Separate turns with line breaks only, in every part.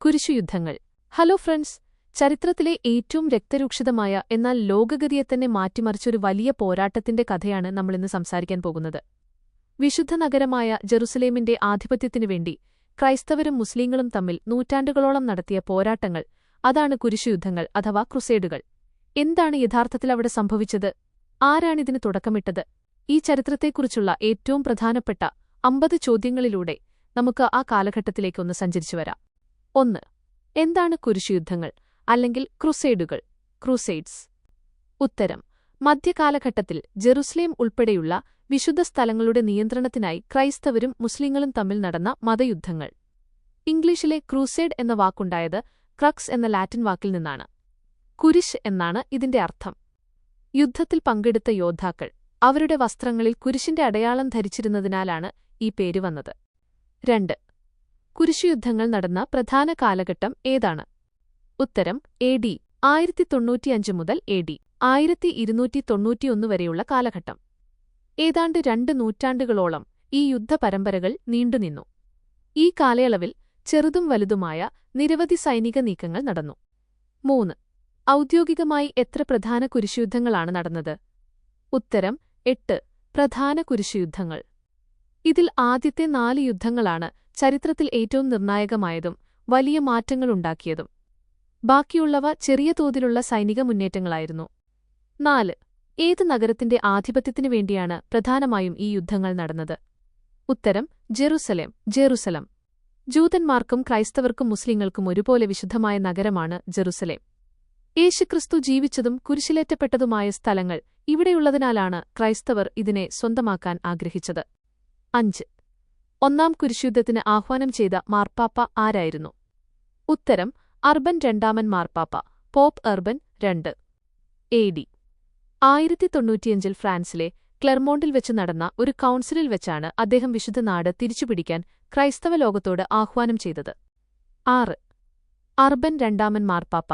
കുരിശുയുദ്ധങ്ങൾ. Hello friends, ചരിത്രത്തിലെ ഏറ്റവും രക്തരൂക്ഷിതമായ എന്നാൽ ലോകഗതിയെത്തന്നെ മാറ്റിമറിച്ചൊരു വലിയ പോരാട്ടത്തിന്റെ കഥയാണ് നമ്മളിന്ന് സംസാരിക്കാൻ പോകുന്നത്. വിശുദ്ധ നഗരമായ ജെറുസലേമിന്റെ ആധിപത്യത്തിനുവേണ്ടി ക്രൈസ്തവരും മുസ്ലിങ്ങളും തമ്മിൽ നൂറ്റാണ്ടുകളോളം നടത്തിയ പോരാട്ടങ്ങൾ, അതാണ് കുരിശുയുദ്ധങ്ങൾ അഥവാ ക്രുസേഡുകൾ. എന്താണ് യഥാർത്ഥത്തിൽ അവിടെ സംഭവിച്ചത്? ആരാണിതിന് തുടക്കമിട്ടത്? ഈ ചരിത്രത്തെക്കുറിച്ചുള്ള ഏറ്റവും പ്രധാനപ്പെട്ട 50 ചോദ്യങ്ങളിലൂടെ നമുക്ക് ആ കാലഘട്ടത്തിലേക്കൊന്ന് സഞ്ചരിച്ചുവരാം. 1. എന്താണ് കുരിശുയുദ്ധങ്ങൾ അല്ലെങ്കിൽ ക്രുസേഡുകൾ, ക്രൂസൈഡ്സ്? ഉത്തരം: മധ്യകാലഘട്ടത്തിൽ ജെറുസലേം ഉൾപ്പെടെയുള്ള വിശുദ്ധ സ്ഥലങ്ങളുടെ നിയന്ത്രണത്തിനായി ക്രൈസ്തവരും മുസ്ലിങ്ങളും തമ്മിൽ നടന്ന മതയുദ്ധങ്ങൾ. ഇംഗ്ലീഷിലെ ക്രൂസേഡ് എന്ന വാക്കുണ്ടായത് ക്രക്സ് എന്ന ലാറ്റിൻ വാക്കിൽ നിന്നാണ്. കുരിശ് എന്നാണ് ഇതിന്റെ അർത്ഥം. യുദ്ധത്തിൽ പങ്കെടുത്ത യോദ്ധാക്കൾ അവരുടെ വസ്ത്രങ്ങളിൽ കുരിശിന്റെ അടയാളം ധരിച്ചിരുന്നതിനാലാണ് ഈ പേര് വന്നത്. 2. കുരിശുയുദ്ധങ്ങൾ നടന്ന പ്രധാന കാലഘട്ടം ഏതാണ്? ഉത്തരം: AD 1095 മുതൽ AD 1291 വരെയുള്ള കാലഘട്ടം. ഏതാണ്ട് 2 നൂറ്റാണ്ടുകളോളം ഈ യുദ്ധപരമ്പരകൾ നീണ്ടുനിന്നു. ഈ കാലയളവിൽ ചെറുതും വലുതുമായ നിരവധി സൈനിക നീക്കങ്ങൾ നടന്നു. 3. ഔദ്യോഗികമായി എത്ര പ്രധാന കുരിശുയുദ്ധങ്ങളാണ് നടന്നത്? ഉത്തരം: 8 പ്രധാന കുരിശുയുദ്ധങ്ങൾ. ഇതിൽ ആദ്യത്തെ 4 യുദ്ധങ്ങളാണ് ചരിത്രത്തിൽ ഏറ്റവും നിർണായകമായതും വലിയ മാറ്റങ്ങളുണ്ടാക്കിയതും. ബാക്കിയുള്ളവ ചെറിയ തോതിലുള്ള സൈനിക മുന്നേറ്റങ്ങളായിരുന്നു. 4. ഏത് നഗരത്തിന്റെ ആധിപത്യത്തിനു വേണ്ടിയാണ് പ്രധാനമായും ഈ യുദ്ധങ്ങൾ നടന്നത്? ഉത്തരം: ജെറുസലം. ജൂതന്മാർക്കും ക്രൈസ്തവർക്കും മുസ്ലിങ്ങൾക്കും ഒരുപോലെ വിശുദ്ധമായ നഗരമാണ് ജെറുസലേം. യേശുക്രിസ്തു ജീവിച്ചതും കുരിശിലേറ്റപ്പെട്ടതുമായ സ്ഥലങ്ങൾ ഇവിടെയുള്ളതിനാലാണ് ക്രൈസ്തവർ ഇതിനെ സ്വന്തമാക്കാൻ ആഗ്രഹിച്ചത്. 5. ഒന്നാം കുരിശുയുദ്ധത്തിന് ആഹ്വാനം ചെയ്ത മാർപ്പാപ്പ ആരായിരുന്നു? ഉത്തരം: അർബൻ രണ്ടാമൻ മാർപ്പാപ്പ, പോപ്പ് അർബൻ II. AD 1095 ഫ്രാൻസിലെ ക്ലെർമോണ്ടിൽ വെച്ച് നടന്ന ഒരു കൗൺസിലിൽ വെച്ചാണ് അദ്ദേഹം വിശുദ്ധ നാട് തിരിച്ചുപിടിക്കാൻ ക്രൈസ്തവ ലോകത്തോട് ആഹ്വാനം ചെയ്തത്. 6. അർബൻ രണ്ടാമൻ മാർപ്പാപ്പ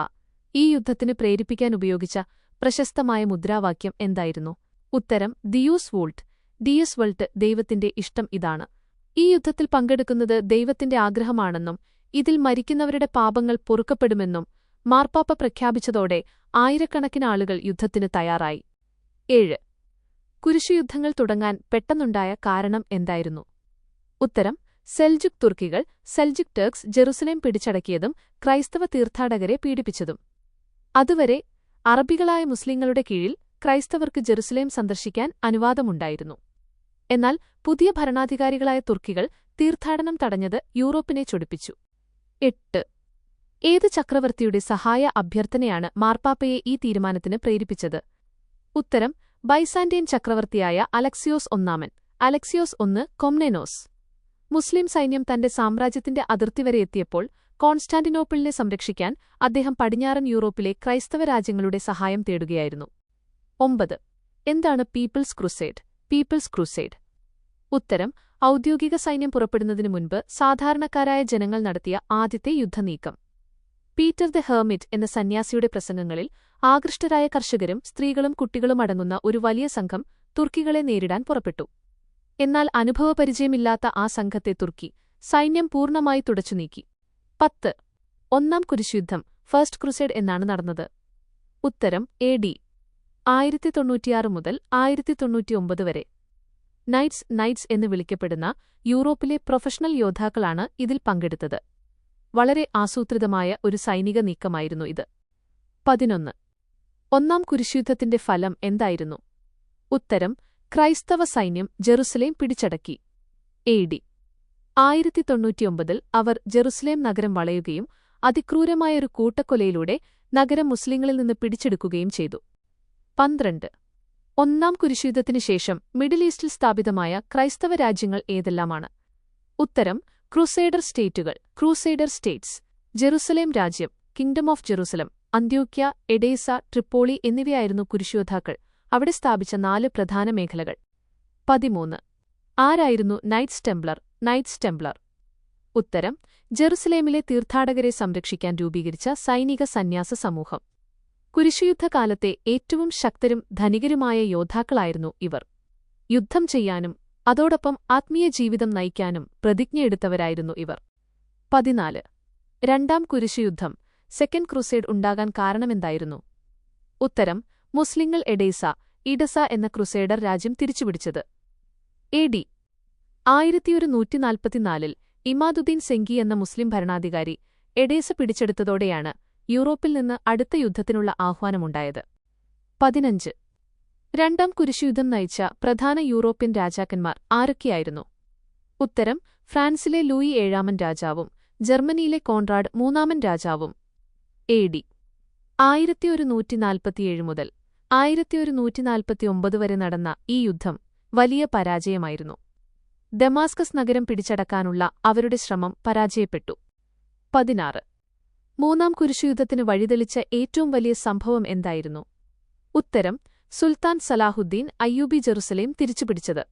ഈ യുദ്ധത്തിന് പ്രേരിപ്പിക്കാൻ ഉപയോഗിച്ച പ്രശസ്തമായ മുദ്രാവാക്യം എന്തായിരുന്നു? ഉത്തരം: ദിയൂസ് വോൾട്ട്, ദൈവത്തിന്റെ ഇഷ്ടം ഇതാണ്. ഈ യുദ്ധത്തിൽ പങ്കെടുക്കുന്നത് ദൈവത്തിന്റെ ആഗ്രഹമാണെന്നും ഇതിൽ മരിക്കുന്നവരുടെ പാപങ്ങൾ പൊറുക്കപ്പെടുമെന്നും മാർപ്പാപ്പ പ്രഖ്യാപിച്ചതോടെ ആയിരക്കണക്കിന് ആളുകൾ യുദ്ധത്തിന് തയ്യാറായി. 7. കുരിശുയുദ്ധങ്ങൾ തുടങ്ങാൻ പെട്ടെന്നുണ്ടായ കാരണം എന്തായിരുന്നു? ഉത്തരം: സെൽജുക് ടർക്സ് ജെറുസലേം പിടിച്ചടക്കിയതും ക്രൈസ്തവ തീർത്ഥാടകരെ പീഡിപ്പിച്ചതും. അതുവരെ അറബികളായ മുസ്ലിങ്ങളുടെ കീഴിൽ ക്രൈസ്തവർക്ക് ജെറുസലേം സന്ദർശിക്കാൻ അനുവാദമുണ്ടായിരുന്നു. എന്നാൽ പുതിയ ഭരണാധികാരികളായ തുർക്കികൾ തീർത്ഥാടനം തടഞ്ഞത് യൂറോപ്പിനെ ചൊടിപ്പിച്ചു. 8. ഏത് ചക്രവർത്തിയുടെ സഹായ അഭ്യർത്ഥനയാണ് മാർപ്പാപ്പയെ ഈ തീരുമാനത്തിന് പ്രേരിപ്പിച്ചത്? ഉത്തരം: ബൈസാന്റൈൻ ചക്രവർത്തിയായ അലക്സിയോസ് I കൊംനെനോസ്. മുസ്ലിം സൈന്യം തന്റെ സാമ്രാജ്യത്തിന്റെ അതിർത്തി വരെ എത്തിയപ്പോൾ കോൺസ്റ്റാന്റിനോപ്പിളിനെ സംരക്ഷിക്കാൻ അദ്ദേഹം പടിഞ്ഞാറൻ യൂറോപ്പിലെ ക്രൈസ്തവ രാജ്യങ്ങളുടെ സഹായം തേടുകയായിരുന്നു. 9. എന്താണ് പീപ്പിൾസ് ക്രൂസൈഡ്? ഉത്തരം: ഔദ്യോഗിക സൈന്യം പുറപ്പെടുന്നതിനു മുൻപ് സാധാരണക്കാരായ ജനങ്ങൾ നടത്തിയ ആദ്യത്തെ യുദ്ധനീക്കം. പീറ്റർ ദ ഹെർമിറ്റ് എന്ന സന്യാസിയുടെ പ്രസംഗങ്ങളിൽ ആകൃഷ്ടരായ കർഷകരും സ്ത്രീകളും കുട്ടികളും അടങ്ങുന്ന ഒരു വലിയ സംഘം തുർക്കികളെ നേരിടാൻ പുറപ്പെട്ടു. എന്നാൽ അനുഭവപരിചയമില്ലാത്ത ആ സംഘത്തെ തുർക്കി സൈന്യം പൂർണ്ണമായി തുടച്ചുനീക്കി. 10. ഒന്നാം കുരിശുയുദ്ധം ഫസ്റ്റ് ക്രുസേഡ് എന്നാണ് നടന്നത്. ഉത്തരം: AD 1096 മുതൽ 1099 വരെ. നൈറ്റ്സ് എന്ന് വിളിക്കപ്പെടുന്ന യൂറോപ്പിലെ പ്രൊഫഷണൽ യോദ്ധാക്കളാണ് ഇതിൽ പങ്കെടുത്തത്. വളരെ ആസൂത്രിതമായ ഒരു സൈനിക നീക്കമായിരുന്നു ഇത്. 11. ഒന്നാം കുരിശുയുദ്ധത്തിന്റെ ഫലം എന്തായിരുന്നു? ഉത്തരം: ക്രൈസ്തവ സൈന്യം ജെറുസലേം പിടിച്ചടക്കി. AD 1099 അവർ ജെറുസലേം നഗരം വളയുകയും അതിക്രൂരമായൊരു കൂട്ടക്കൊലയിലൂടെ നഗരം മുസ്ലിങ്ങളിൽ നിന്ന് പിടിച്ചെടുക്കുകയും ചെയ്തു. 12. ഒന്നാം കുരിശുയുദ്ധത്തിനു ശേഷം മിഡിൽ ഈസ്റ്റിൽ സ്ഥാപിതമായ ക്രൈസ്തവ രാജ്യങ്ങൾ ഏതെല്ലാമാണ്? ഉത്തരം: ക്രൂസേഡർ സ്റ്റേറ്റ്സ്. ജെറുസലേം രാജ്യം, കിങ്ഡം ഓഫ് ജെറുസലം, അന്ത്യോക്യ, എഡേസ, ട്രിപ്പോളി എന്നിവയായിരുന്നു കുരിശുയോദ്ധാക്കൾ അവിടെ സ്ഥാപിച്ച 4 പ്രധാന മേഖലകൾ. 13. ആരായിരുന്നു നൈറ്റ്സ് ടെംപ്ലർ? ഉത്തരം: ജെറുസലേമിലെ തീർത്ഥാടകരെ സംരക്ഷിക്കാൻ രൂപീകരിച്ച സൈനിക സന്യാസ സമൂഹം. കുരിശുയുദ്ധകാലത്തെ ഏറ്റവും ശക്തരും ധനികരുമായ യോദ്ധാക്കളായിരുന്നു ഇവർ. യുദ്ധം ചെയ്യാനും അതോടൊപ്പം ആത്മീയ ജീവിതം നയിക്കാനും പ്രതിജ്ഞയെടുത്തവരായിരുന്നു ഇവർ. 14. രണ്ടാം കുരിശുയുദ്ധം സെക്കൻഡ് ക്രൂസേഡ് ഉണ്ടാകാൻ കാരണമെന്തായിരുന്നു? ഉത്തരം: മുസ്ലിങ്ങൾ ഇഡസ എന്ന ക്രുസേഡർ രാജ്യം തിരിച്ചുപിടിച്ചത്. AD 1144-ൽ ഇമാദുദ്ദീൻ സെങ്കി എന്ന മുസ്ലിം ഭരണാധികാരി എഡേസ പിടിച്ചെടുത്തതോടെയാണ് യൂറോപ്പിൽ നിന്ന് അടുത്ത യുദ്ധത്തിനുള്ള ആഹ്വാനമുണ്ടായത്. 15. രണ്ടാം കുരിശുയുദ്ധം നയിച്ച പ്രധാന യൂറോപ്യൻ രാജാക്കന്മാർ ആരൊക്കെയായിരുന്നു? ഉത്തരം: ഫ്രാൻസിലെ ലൂയി ഏഴാമൻ രാജാവും ജർമ്മനിയിലെ കോൺറാഡ് മൂന്നാമൻ രാജാവും. AD 1147 മുതൽ 1149 വരെ നടന്ന ഈ യുദ്ധം വലിയ പരാജയമായിരുന്നു. ദമാസ്കസ് നഗരം പിടിച്ചടക്കാനുള്ള അവരുടെ ശ്രമം പരാജയപ്പെട്ടു. 16. മൂന്നാം കുരിശുയുദ്ധത്തിന് വഴിതെളിച്ച ഏറ്റവും വലിയ സംഭവം എന്തായിരുന്നു? ഉത്തരം: സുൽത്താൻ സലാഹുദ്ദീൻ അയ്യൂബി ജെറുസലേം തിരിച്ചുപിടിച്ചത്.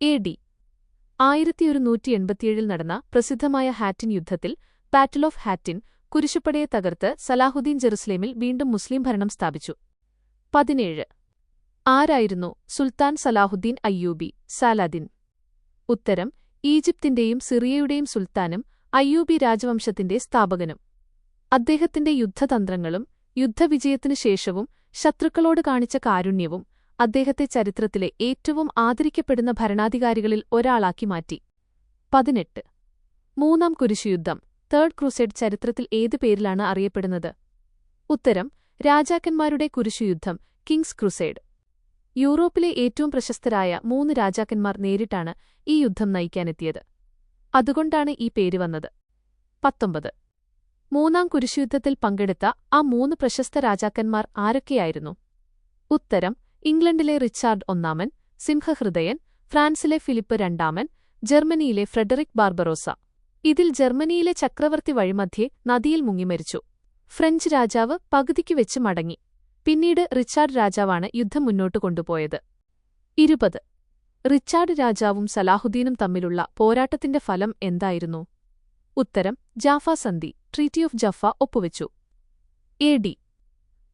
AD 1187-ൽ നടന്ന പ്രസിദ്ധമായ ഹാറ്റിൻ യുദ്ധത്തിൽ ബാറ്റിൽ ഓഫ് ഹാറ്റിൻ കുരിശുപടയെ തകർത്ത് സലാഹുദ്ദീൻ ജെറുസലേമിൽ വീണ്ടും മുസ്ലിം ഭരണം സ്ഥാപിച്ചു. 17. ആരായിരുന്നു സുൽത്താൻ സലാഹുദ്ദീൻ അയ്യൂബി സാലാദിൻ? ഉത്തരം: ഈജിപ്തിന്റെയും സിറിയയുടെയും സുൽത്താനും അയ്യൂബി രാജവംശത്തിന്റെ സ്ഥാപകനും. അദ്ദേഹത്തിന്റെ യുദ്ധതന്ത്രങ്ങളും യുദ്ധവിജയത്തിനു ശേഷവും ശത്രുക്കളോട് കാണിച്ച കാരുണ്യവും അദ്ദേഹത്തെ ചരിത്രത്തിലെ ഏറ്റവും ആദരിക്കപ്പെടുന്ന ഭരണാധികാരികളിൽ ഒരാളാക്കി മാറ്റി. 18. മൂന്നാം കുരിശുയുദ്ധം തേർഡ് ക്രൂസേഡ് ചരിത്രത്തിൽ ഏതു പേരിലാണ് അറിയപ്പെടുന്നത്? ഉത്തരം: രാജാക്കന്മാരുടെ കുരിശുയുദ്ധം കിങ്സ് ക്രൂസേഡ്. യൂറോപ്പിലെ ഏറ്റവും പ്രശസ്തരായ 3 രാജാക്കന്മാർ നേരിട്ടാണ് ഈ യുദ്ധം നയിക്കാനെത്തിയത്. അതുകൊണ്ടാണ് ഈ പേര് വന്നത്. 19. മൂന്നാം കുരിശുയുദ്ധത്തിൽ പങ്കെടുത്ത ആ 3 പ്രശസ്ത രാജാക്കന്മാർ ആരൊക്കെയായിരുന്നു? ഉത്തരം: ഇംഗ്ലണ്ടിലെ റിച്ചാർഡ് ഒന്നാമൻ സിംഹഹൃദയൻ, ഫ്രാൻസിലെ ഫിലിപ്പ് രണ്ടാമൻ, ജർമ്മനിയിലെ ഫ്രെഡറിക് ബാർബറോസ. ഇതിൽ ജർമ്മനിയിലെ ചക്രവർത്തി വഴിമധ്യേ നദിയിൽ മുങ്ങിമരിച്ചു. ഫ്രഞ്ച് രാജാവ് പകുതിക്കു വെച്ച് മടങ്ങി. പിന്നീട് റിച്ചാർഡ് രാജാവാണ് യുദ്ധം മുന്നോട്ടു കൊണ്ടുപോയത്. 20. റിച്ചാർഡ് രാജാവും സലാഹുദ്ദീനും തമ്മിലുള്ള പോരാട്ടത്തിന്റെ ഫലം എന്തായിരുന്നു? ഉത്തരം: ജാഫ സന്ധി ട്രീറ്റി ഓഫ് ജഫ ഒപ്പുവെച്ചു. AD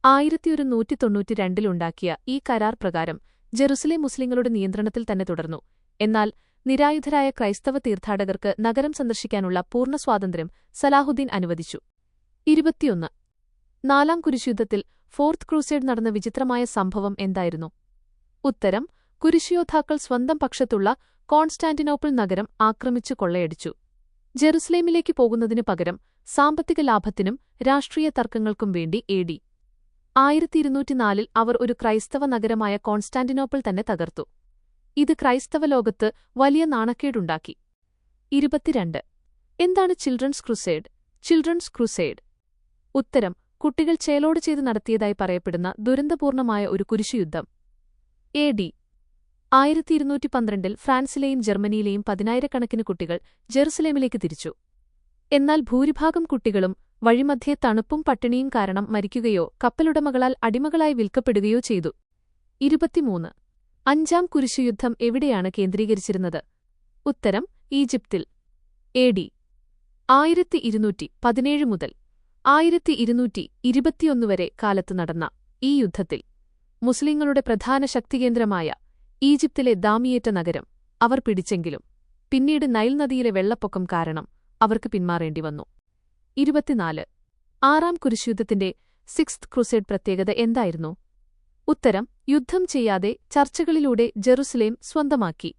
1192-ലുണ്ടാക്കിയ ഈ കരാർ പ്രകാരം ജെറുസലേം മുസ്ലിങ്ങളുടെ നിയന്ത്രണത്തിൽ തന്നെ തുടർന്നു. എന്നാൽ നിരായുധരായ ക്രൈസ്തവ തീർത്ഥാടകർക്ക് നഗരം സന്ദർശിക്കാനുള്ള പൂർണ്ണ സ്വാതന്ത്ര്യം സലാഹുദ്ദീൻ അനുവദിച്ചു. 21. നാലാം കുരിശുയുദ്ധത്തിൽ ഫോർത്ത് ക്രൂസേഡ് നടന്ന വിചിത്രമായ സംഭവം എന്തായിരുന്നു? ഉത്തരം: കുരിശുയോദ്ധാക്കൾ സ്വന്തം പക്ഷത്തുള്ള കോൺസ്റ്റാന്റിനോപ്പിൾ നഗരം ആക്രമിച്ചു കൊള്ളയടിച്ചു. ജെറുസലേമിലേക്ക് പോകുന്നതിനു പകരം സാമ്പത്തിക ലാഭത്തിനും രാഷ്ട്രീയ തർക്കങ്ങൾക്കും വേണ്ടി AD 1204-ൽ അവർ ഒരു ക്രൈസ്തവ നഗരമായ കോൺസ്റ്റാന്റിനോപ്പിൾ തന്നെ തകർത്തു. ഇത് ക്രൈസ്തവ ലോകത്ത് വലിയ നാണക്കേടുണ്ടാക്കി. 22. എന്താണ് ചിൽഡ്രൻസ് ക്രൂസേഡ്? ഉത്തരം: കുട്ടികൾ ചേലോട് ചെയ്ത് നടത്തിയതായി പറയപ്പെടുന്ന ദുരന്തപൂർണമായ ഒരു കുരിശുയുദ്ധം. AD 1212-ൽ ഫ്രാൻസിലെയും ജർമ്മനിയിലെയും 10,000-കണക്കിന് കുട്ടികൾ ജെറുസലേമിലേക്ക് തിരിച്ചു. എന്നാൽ ഭൂരിഭാഗം കുട്ടികളും വഴിമധ്യേ തണുപ്പും പട്ടിണിയും കാരണം മരിക്കുകയോ കപ്പലുടമകളാൽ അടിമകളായി വിൽക്കപ്പെടുകയോ ചെയ്തു. 23. അഞ്ചാം കുരിശുയുദ്ധം എവിടെയാണ് കേന്ദ്രീകരിച്ചിരുന്നത്? ഉത്തരം: ഈജിപ്തിൽ. AD 1217 മുതൽ 1221 വരെ കാലത്ത് നടന്ന ഈ യുദ്ധത്തിൽ മുസ്ലിങ്ങളുടെ പ്രധാന ശക്തികേന്ദ്രമായ ഈജിപ്തിലെ ദാമിയേറ്റ നഗരം അവർ പിടിച്ചെങ്കിലും പിന്നീട് നൈൽ നദിയിലെ വെള്ളപ്പൊക്കം കാരണം അവർക്ക് പിന്മാറേണ്ടി വന്നു. 24. ആറാം കുരിശുയുദ്ധത്തിന്റെ സിക്സ്ത് ക്രൂസേഡ് പ്രത്യേകത എന്തായിരുന്നു? ഉത്തരം: യുദ്ധം ചെയ്യാതെ ചർച്ചകളിലൂടെ ജെറുസലേം സ്വന്തമാക്കി.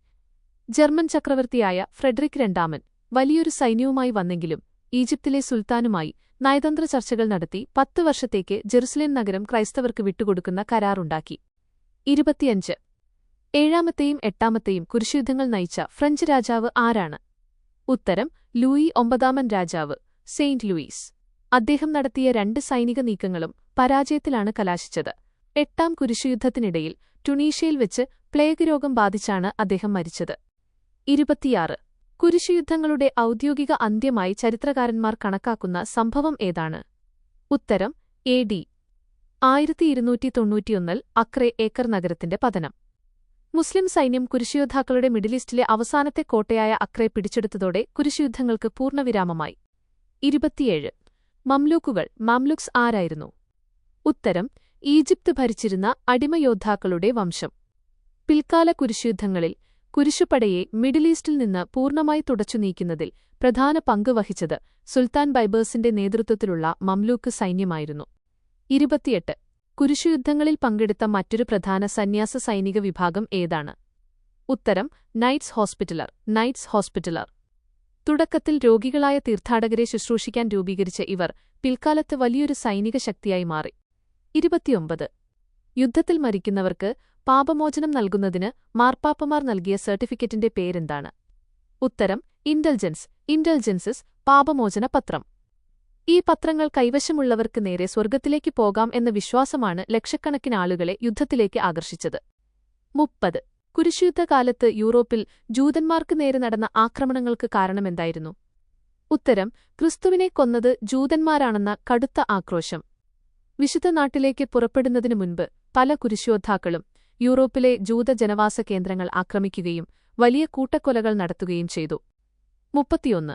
ജർമ്മൻ ചക്രവർത്തിയായ ഫ്രെഡറിക് രണ്ടാമൻ വലിയൊരു സൈന്യവുമായി വന്നെങ്കിലും ഈജിപ്തിലെ സുൽത്താനുമായി നയതന്ത്ര ചർച്ചകൾ നടത്തി 10 വർഷത്തേക്ക് ജെറുസലേം നഗരം ക്രൈസ്തവർക്ക് വിട്ടുകൊടുക്കുന്ന കരാറുണ്ടാക്കി. 25. ഏഴാമത്തെയും എട്ടാമത്തെയും കുരിശുയുദ്ധങ്ങൾ നയിച്ച ഫ്രഞ്ച് രാജാവ് ആരാണ്? ഉത്തരം: ലൂയി ഒമ്പതാമൻ രാജാവ് സെയിന്റ് ലൂയിസ്. അദ്ദേഹം നടത്തിയ 2 സൈനിക നീക്കങ്ങളും പരാജയത്തിലാണ് കലാശിച്ചത്. 8ാം കുരിശുയുദ്ധത്തിനിടയിൽ ടുണീഷ്യയിൽ വെച്ച് പ്ലേഗ് രോഗം ബാധിച്ചാണ് അദ്ദേഹം മരിച്ചത്. 26. കുരിശുയുദ്ധങ്ങളുടെ ഔദ്യോഗിക അന്ത്യമായി ചരിത്രകാരന്മാർ കണക്കാക്കുന്ന സംഭവം ഏതാണ്? ഉത്തരം: AD 1291-ൽ അക്രെ ഏക്കർ നഗരത്തിന്റെ പതനം. മുസ്ലിം സൈന്യം കുരിശുയോദ്ധാക്കളുടെ മിഡിൽ ഈസ്റ്റിലെ അവസാനത്തെ കോട്ടയായ അക്രെ പിടിച്ചെടുത്തതോടെ കുരിശുയുദ്ധങ്ങൾക്ക് പൂർണ്ണവിരാമമായി. 27. മാംലുക്സ് ആരായിരുന്നു? ഉത്തരം: ഈജിപ്ത് ഭരിച്ചിരുന്ന അടിമയോദ്ധാക്കളുടെ വംശം. പിൽക്കാല കുരിശുയുദ്ധങ്ങളിൽ കുരിശുപടയെ മിഡിൽ ഈസ്റ്റിൽ നിന്ന് പൂർണ്ണമായി തുടച്ചു നീക്കുന്നതിൽ പ്രധാന പങ്ക് വഹിച്ചത് സുൽത്താൻ ബൈബേഴ്സിന്റെ നേതൃത്വത്തിലുള്ള മംലൂക്ക് സൈന്യമായിരുന്നു. 28 കുരിശുയുദ്ധങ്ങളിൽ പങ്കെടുത്ത മറ്റൊരു പ്രധാന സന്യാസ സൈനിക വിഭാഗം ഏതാണ്? ഉത്തരം നൈറ്റ്സ് ഹോസ്പിറ്റലർ. തുടക്കത്തിൽ രോഗികളായ തീർത്ഥാടകരെ ശുശ്രൂഷിക്കാൻ രൂപീകരിച്ച ഇവർ പിൽക്കാലത്ത് വലിയൊരു സൈനിക ശക്തിയായി മാറി. 29 യുദ്ധത്തിൽ മരിക്കുന്നവർക്ക് പാപമോചനം നൽകുന്നതിന് മാർപ്പാപ്പമാർ നൽകിയ സർട്ടിഫിക്കറ്റിന്റെ പേരെന്താണ്? ഉത്തരം ഇൻഡൽജൻസസ് പാപമോചന പത്രം. ഈ പത്രങ്ങൾ കൈവശമുള്ളവർക്ക് നേരെ സ്വർഗ്ഗത്തിലേക്ക് പോകാം എന്ന വിശ്വാസമാണ് ലക്ഷക്കണക്കിന് ആളുകളെ യുദ്ധത്തിലേക്ക് ആകർഷിച്ചത്. 30 കുരിശുയുദ്ധകാലത്ത് യൂറോപ്പിൽ ജൂതന്മാർക്ക് നേരെ നടന്ന ആക്രമണങ്ങൾക്ക് കാരണമെന്തായിരുന്നു? ഉത്തരം ക്രിസ്തുവിനെ കൊന്നത് ജൂതന്മാരാണെന്ന കടുത്ത ആക്രോശം. വിശുദ്ധ നാട്ടിലേക്ക് പുറപ്പെടുന്നതിനു മുൻപ് പല കുരിശുയോദ്ധാക്കളും യൂറോപ്പിലെ ജൂത ജനവാസ കേന്ദ്രങ്ങൾ ആക്രമിക്കുകയും വലിയ കൂട്ടക്കൊലകൾ നടത്തുകയും ചെയ്തു. 31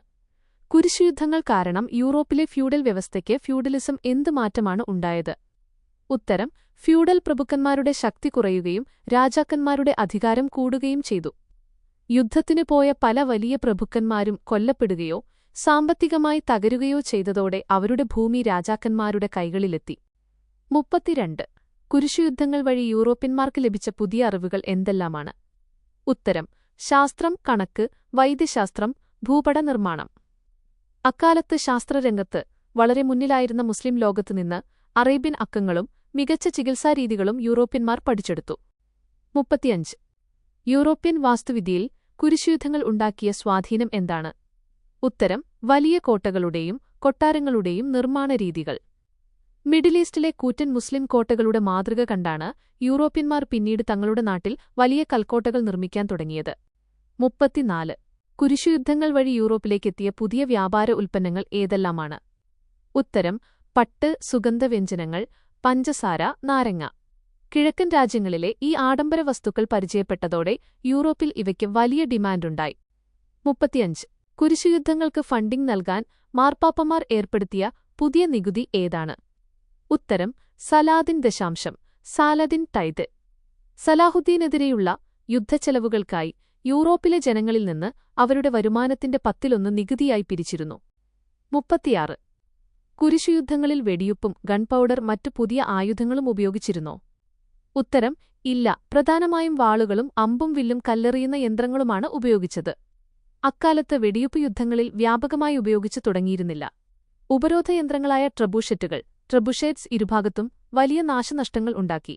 കുരിശുയുദ്ധങ്ങൾ കാരണം യൂറോപ്പിലെ ഫ്യൂഡൽ വ്യവസ്ഥയ്ക്ക് ഫ്യൂഡലിസം എന്ത് മാറ്റമാണ് ഉണ്ടായത്? ഉത്തരം ഫ്യൂഡൽ പ്രഭുക്കന്മാരുടെ ശക്തി കുറയുകയും രാജാക്കന്മാരുടെ അധികാരം കൂടുകയും ചെയ്തു. യുദ്ധത്തിനു പോയ പല വലിയ പ്രഭുക്കന്മാരും കൊല്ലപ്പെടുകയോ സാമ്പത്തികമായി തകരുകയോ ചെയ്തതോടെ അവരുടെ ഭൂമി രാജാക്കന്മാരുടെ കൈകളിലെത്തി. 32 കുരിശുയുദ്ധങ്ങൾ വഴി യൂറോപ്യന്മാർക്ക് ലഭിച്ച പുതിയ അറിവുകൾ എന്തെല്ലാമാണ്? ഉത്തരം ശാസ്ത്രം, കണക്ക്, വൈദ്യശാസ്ത്രം, ഭൂപട നിർമ്മാണം. അക്കാലത്ത് ശാസ്ത്രരംഗത്ത് വളരെ മുന്നിലായിരുന്ന മുസ്ലിം ലോകത്തുനിന്ന് അറേബ്യൻ അക്കങ്ങളും മികച്ച ചികിത്സാരീതികളും യൂറോപ്യന്മാർ പഠിച്ചെടുത്തു. 35 യൂറോപ്യൻ വാസ്തുവിദ്യയിൽ കുരിശുയുദ്ധങ്ങൾ ഉണ്ടാക്കിയ സ്വാധീനം എന്താണ്? ഉത്തരം വലിയ കോട്ടകളുടെയും കൊട്ടാരങ്ങളുടെയും നിർമ്മാണരീതികൾ. മിഡിൽ ഈസ്റ്റിലെ കൂറ്റൻ മുസ്ലിം കോട്ടകളുടെ മാതൃക കണ്ടാണ് യൂറോപ്യന്മാർ പിന്നീട് തങ്ങളുടെ നാട്ടിൽ വലിയ കൽക്കോട്ടകൾ നിർമ്മിക്കാൻ തുടങ്ങിയത്. 34 കുരിശുയുദ്ധങ്ങൾ വഴി യൂറോപ്പിലേക്കെത്തിയ പുതിയ വ്യാപാര ഉൽപ്പന്നങ്ങൾ ഏതെല്ലാമാണ്? ഉത്തരം പട്ട്, സുഗന്ധവ്യഞ്ജനങ്ങൾ, പഞ്ചസാര, നാരങ്ങ. കിഴക്കൻ രാജ്യങ്ങളിലെ ഈ ആഡംബര വസ്തുക്കൾ പരിചയപ്പെട്ടതോടെ യൂറോപ്പിൽ ഇവയ്ക്ക് വലിയ ഡിമാൻഡുണ്ടായി. 35 കുരിശുയുദ്ധങ്ങൾക്ക് ഫണ്ടിംഗ് നൽകാൻ മാർപ്പാപ്പമാർ ഏർപ്പെടുത്തിയ പുതിയ നികുതി ഏതാണ്? ഉത്തരം സാലദിൻ ടൈത്. സലാഹുദ്ദീനെതിരെയുള്ള യുദ്ധച്ചെലവുകൾക്കായി യൂറോപ്പിലെ ജനങ്ങളിൽ നിന്ന് അവരുടെ വരുമാനത്തിന്റെ 10 നികുതിയായി പിരിച്ചിരുന്നു. 36 കുരിശുയുദ്ധങ്ങളിൽ വെടിയുപ്പും ഗൺപൌഡർ മറ്റു പുതിയ ആയുധങ്ങളും ഉപയോഗിച്ചിരുന്നോ? ഉത്തരം ഇല്ല. പ്രധാനമായും വാളുകളും അമ്പും വില്ലും കല്ലെറിയുന്ന യന്ത്രങ്ങളുമാണ് ഉപയോഗിച്ചത്. അക്കാലത്ത് വെടിയുപ്പ് യുദ്ധങ്ങളിൽ വ്യാപകമായി ഉപയോഗിച്ചു തുടങ്ങിയിരുന്നില്ല. ഉപരോധയന്ത്രങ്ങളായ ട്രബുഷേറ്റ്സ് ഇരുഭാഗത്തും വലിയ നാശനഷ്ടങ്ങൾ ഉണ്ടാക്കി.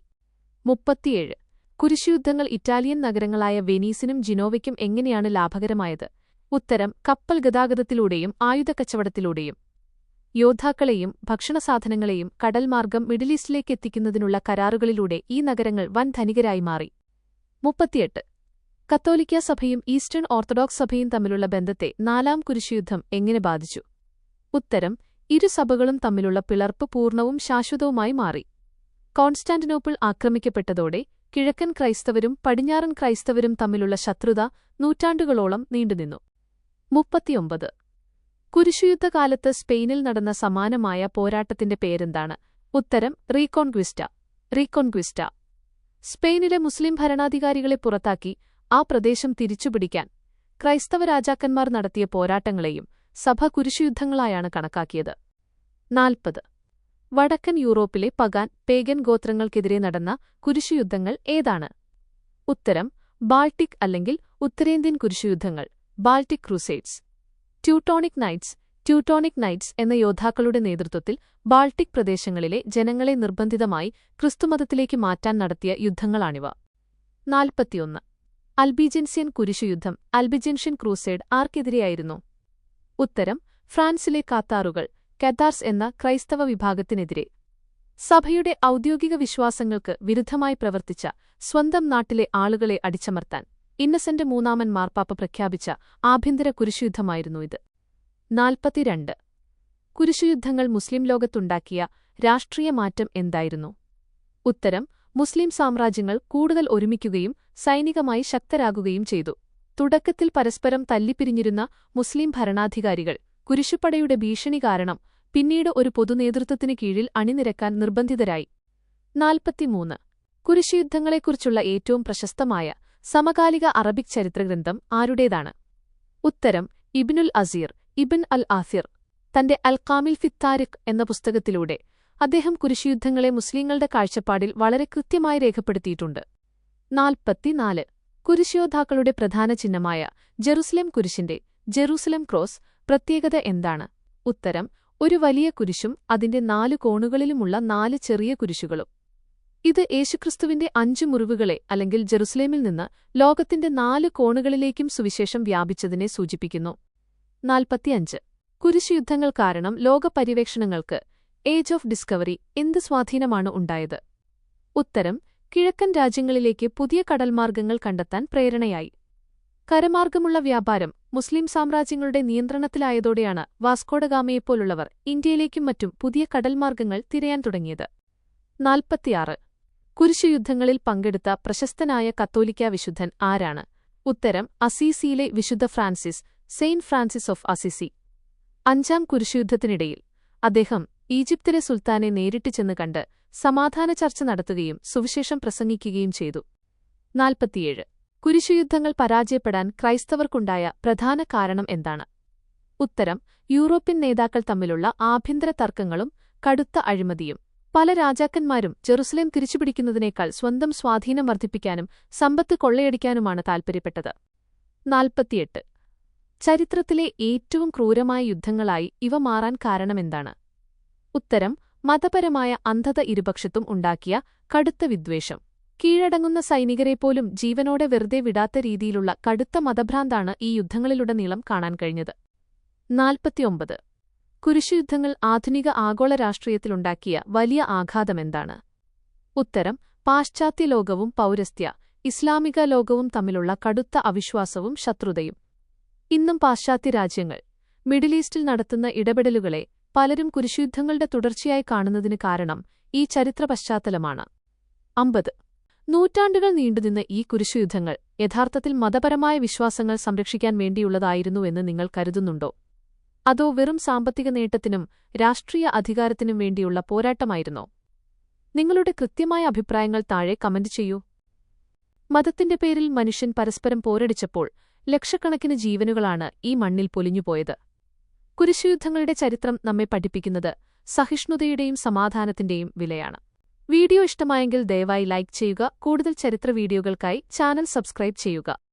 37 കുരിശുയുദ്ധങ്ങൾ ഇറ്റാലിയൻ നഗരങ്ങളായ വെനീസിനും ജിനോവയ്ക്കും എങ്ങനെയാണ് ലാഭകരമായത്? ഉത്തരം കപ്പൽ ഗതാഗതത്തിലൂടെയും ആയുധക്കച്ചവടത്തിലൂടെയും. യോദ്ധാക്കളെയും ഭക്ഷണസാധനങ്ങളെയും കടൽമാർഗം മിഡിൽ ഈസ്റ്റിലേക്ക് എത്തിക്കുന്നതിനുള്ള കരാറുകളിലൂടെ ഈ നഗരങ്ങൾ വൻ ധനികരായി മാറി. 38 കത്തോലിക്കാ സഭയും ഈസ്റ്റേൺ ഓർത്തഡോക്സ് സഭയും തമ്മിലുള്ള ബന്ധത്തെ നാലാം കുരിശുയുദ്ധം എങ്ങനെ ബാധിച്ചു? ഉത്തരം ഇരു സഭകളും തമ്മിലുള്ള പിളർപ്പ് പൂർണ്ണവും ശാശ്വതവുമായി മാറി. കോൺസ്റ്റാന്റിനോപ്പിൾ ആക്രമിക്കപ്പെട്ടതോടെ കിഴക്കൻ ക്രൈസ്തവരും പടിഞ്ഞാറൻ ക്രൈസ്തവരും തമ്മിലുള്ള ശത്രുത നൂറ്റാണ്ടുകളോളം നീണ്ടുനിന്നു. 39 കുരിശുയുദ്ധകാലത്ത് സ്പെയിനിൽ നടന്ന സമാനമായ പോരാട്ടത്തിന്റെ പേരെന്താണ്? ഉത്തരം റീകോൺക്വിസ്റ്റ. സ്പെയിനിലെ മുസ്ലിം ഭരണാധികാരികളെ പുറത്താക്കി ആ പ്രദേശം തിരിച്ചുപിടിക്കാൻ ക്രൈസ്തവ രാജാക്കന്മാർ നടത്തിയ പോരാട്ടങ്ങളെയും സഭ കുരിശുയുദ്ധങ്ങളായാണ് കണക്കാക്കിയത്. 40 വടക്കൻ യൂറോപ്പിലെ പേഗൻ ഗോത്രങ്ങൾക്കെതിരെ നടന്ന കുരിശുയുദ്ധങ്ങൾ ഏതാണ്? ഉത്തരം ബാൾട്ടിക് അല്ലെങ്കിൽ ഉത്തരേന്ത്യൻ കുരിശുയുദ്ധങ്ങൾ, ബാൾട്ടിക് ക്രൂസേഡ്സ്. ട്യൂട്ടോണിക് നൈറ്റ്സ് എന്ന യോദ്ധാക്കളുടെ നേതൃത്വത്തിൽ ബാൾട്ടിക് പ്രദേശങ്ങളിലെ ജനങ്ങളെ നിർബന്ധിതമായി ക്രിസ്തുമതത്തിലേക്ക് മാറ്റാൻ നടത്തിയ യുദ്ധങ്ങളാണിവ. 41 അൽബിജൻഷ്യൻ കുരിശുയുദ്ധം, അൽബിജൻഷ്യൻ ക്രൂസേഡ് ആർക്കെതിരെയായിരുന്നു? ഉത്തരം ഫ്രാൻസിലെ കാത്താർസ് എന്ന ക്രൈസ്തവ വിഭാഗത്തിനെതിരെ. സഭയുടെ ഔദ്യോഗിക വിശ്വാസങ്ങൾക്ക് വിരുദ്ധമായി പ്രവർത്തിച്ച സ്വന്തം നാട്ടിലെ ആളുകളെ അടിച്ചമർത്താൻ ഇന്നസെന്റ് മൂന്നാമൻ മാർപ്പാപ്പ പ്രഖ്യാപിച്ച ആഭ്യന്തര കുരിശുയുദ്ധമായിരുന്നു ഇത്. 42 കുരിശുയുദ്ധങ്ങൾ മുസ്ലിം ലോകത്തുണ്ടാക്കിയ രാഷ്ട്രീയ മാറ്റം എന്തായിരുന്നു? ഉത്തരം മുസ്ലിം സാമ്രാജ്യങ്ങൾ കൂടുതൽ ഒരുമിക്കുകയും സൈനികമായി ശക്തരാകുകയും ചെയ്തു. തുടക്കത്തിൽ പരസ്പരം തല്ലിപ്പിരിഞ്ഞിരുന്ന മുസ്ലിം ഭരണാധികാരികൾ കുരിശുപടയുടെ ഭീഷണി കാരണം പിന്നീട് ഒരു പൊതുനേതൃത്വത്തിന് കീഴിൽ അണിനിരക്കാൻ നിർബന്ധിതരായി. 43 കുരിശുയുദ്ധങ്ങളെക്കുറിച്ചുള്ള ഏറ്റവും പ്രശസ്തമായ സമകാലിക അറബിക് ചരിത്രഗ്രന്ഥം ആരുടേതാണ്? ഉത്തരം ഇബ്നുൽ അസീർ ഇബ്ൻ അൽ ആസിർ. തന്റെ അൽഖാമിൽ ഫിത്താരിഖ് എന്ന പുസ്തകത്തിലൂടെ അദ്ദേഹം കുരിശുയുദ്ധങ്ങളെ മുസ്ലിങ്ങളുടെ കാഴ്ചപ്പാടിൽ വളരെ കൃത്യമായി രേഖപ്പെടുത്തിയിട്ടുണ്ട്. 44 കുരിശുയോദ്ധാക്കളുടെ പ്രധാന ചിഹ്നമായ ജെറുസലേം കുരിശിന്റെ ജെറൂസലം ക്രോസ് പ്രത്യേകത എന്താണ്? ഉത്തരം ഒരു വലിയ കുരിശും അതിന്റെ 4 കോണുകളിലുമുള്ള 4 ചെറിയ കുരിശുകളും. ഇത് യേശുക്രിസ്തുവിന്റെ 5 മുറിവുകളെ അല്ലെങ്കിൽ ജെറുസലേമിൽ നിന്ന് ലോകത്തിന്റെ 4 കോണുകളിലേക്കും സുവിശേഷം വ്യാപിച്ചതിനെ സൂചിപ്പിക്കുന്നു. 45 കുരിശുയുദ്ധങ്ങൾ കാരണം ലോകപര്യവേക്ഷണങ്ങൾക്ക് ഏജ് ഓഫ് ഡിസ്കവറി എന്ത് സ്വാധീനമാണ് ഉണ്ടായത്? ഉത്തരം കിഴക്കൻ രാജ്യങ്ങളിലേക്ക് പുതിയ കടൽമാർഗ്ഗങ്ങൾ കണ്ടെത്താൻ പ്രേരണയായി. കരമാർഗ്ഗമുള്ള വ്യാപാരം മുസ്ലിം സാമ്രാജ്യങ്ങളുടെ നിയന്ത്രണത്തിലായതോടെയാണ് വാസ്കോഡഗാമയെപ്പോലുള്ളവർ ഇന്ത്യയിലേക്കും മറ്റും പുതിയ കടൽമാർഗ്ഗങ്ങൾ തിരയാൻ തുടങ്ങിയത്. 46 കുരിശുയുദ്ധങ്ങളിൽ പങ്കെടുത്ത പ്രശസ്തനായ കത്തോലിക്കാ വിശുദ്ധൻ ആരാണ്? ഉത്തരം അസീസിയിലെ വിശുദ്ധ Francis, Saint Francis of Assisi. 5ാം കുരിശുയുദ്ധത്തിനിടയിൽ അദ്ദേഹം ഈജിപ്തിലെ സുൽത്താനെ നേരിട്ട് ചെന്ന് കണ്ട് സമാധാന ചർച്ച നടത്തുകയും സുവിശേഷം പ്രസംഗിക്കുകയും ചെയ്തു. 47 കുരിശുയുദ്ധങ്ങൾ പരാജയപ്പെടാൻ ക്രൈസ്തവർക്കുണ്ടായ പ്രധാന കാരണം എന്താണ്? ഉത്തരം യൂറോപ്യൻ നേതാക്കൾ തമ്മിലുള്ള ആഭ്യന്തര തർക്കങ്ങളും കടുത്ത അഴിമതിയും. പല രാജാക്കന്മാരും ജെറുസലേം തിരിച്ചുപിടിക്കുന്നതിനേക്കാൾ സ്വന്തം സ്വാധീനം വർദ്ധിപ്പിക്കാനും സമ്പത്ത് കൊള്ളയടിക്കാനുമാണ് താൽപര്യപ്പെട്ടത്. 48 ചരിത്രത്തിലെ ഏറ്റവും ക്രൂരമായ യുദ്ധങ്ങളായി ഇവ മാറാൻ കാരണമെന്താണ്? ഉത്തരം മതപരമായ അന്ധത ഇരുപക്ഷത്തും ഉണ്ടാക്കിയ കടുത്ത വിദ്വേഷം. കീഴടങ്ങുന്ന സൈനികരെപ്പോലും ജീവനോടെ വെറുതെ വിടാത്ത രീതിയിലുള്ള കടുത്ത മതഭ്രാന്താണ് ഈ യുദ്ധങ്ങളിലുടനീളം കാണാൻ കഴിഞ്ഞത്. 49 കുരിശുയുദ്ധങ്ങൾ ആധുനിക ആഗോള രാഷ്ട്രീയത്തിലുണ്ടാക്കിയ വലിയ ആഘാതമെന്താണ്? ഉത്തരം പാശ്ചാത്യ ലോകവും പൗരസ്ത്യ ഇസ്ലാമിക ലോകവും തമ്മിലുള്ള കടുത്ത അവിശ്വാസവും ശത്രുതയും. ഇന്നും പാശ്ചാത്യ രാജ്യങ്ങൾ മിഡിൽ ഈസ്റ്റിൽ നടത്തുന്ന ഇടപെടലുകളെ പലരും കുരിശുയുദ്ധങ്ങളുടെ തുടർച്ചയായി കാണുന്നതിന് കാരണം ഈ ചരിത്ര പശ്ചാത്തലമാണ്. 50 നൂറ്റാണ്ടുകൾ നീണ്ടുനിന്ന ഈ കുരിശുയുദ്ധങ്ങൾ യഥാർത്ഥത്തിൽ മതപരമായ വിശ്വാസങ്ങൾ സംരക്ഷിക്കാൻ വേണ്ടിയുള്ളതായിരുന്നുവെന്ന് നിങ്ങൾ കരുതുന്നുണ്ടോ? അതോ വെറും സാമ്പത്തിക നേട്ടത്തിനും രാഷ്ട്രീയ അധികാരത്തിനും വേണ്ടിയുള്ള പോരാട്ടമായിരുന്നോ? നിങ്ങളുടെ കൃത്യമായ അഭിപ്രായങ്ങൾ താഴെ കമന്റ് ചെയ്യൂ. മതത്തിന്റെ പേരിൽ മനുഷ്യൻ പരസ്പരം പോരടിച്ചപ്പോൾ ലക്ഷക്കണക്കിന് ജീവനുകളാണ് ഈ മണ്ണിൽ പൊലിഞ്ഞുപോയത്. കുരിശുയുദ്ധങ്ങളുടെ ചരിത്രം നമ്മെ പഠിപ്പിക്കുന്നത് സഹിഷ്ണുതയുടെയും സമാധാനത്തിന്റെയും വിലയാണ്. വീഡിയോ ഇഷ്ടമായെങ്കിൽ ദയവായി ലൈക്ക് ചെയ്യുക. കൂടുതൽ ചരിത്ര വീഡിയോകൾക്കായി ചാനൽ സബ്സ്ക്രൈബ് ചെയ്യുക.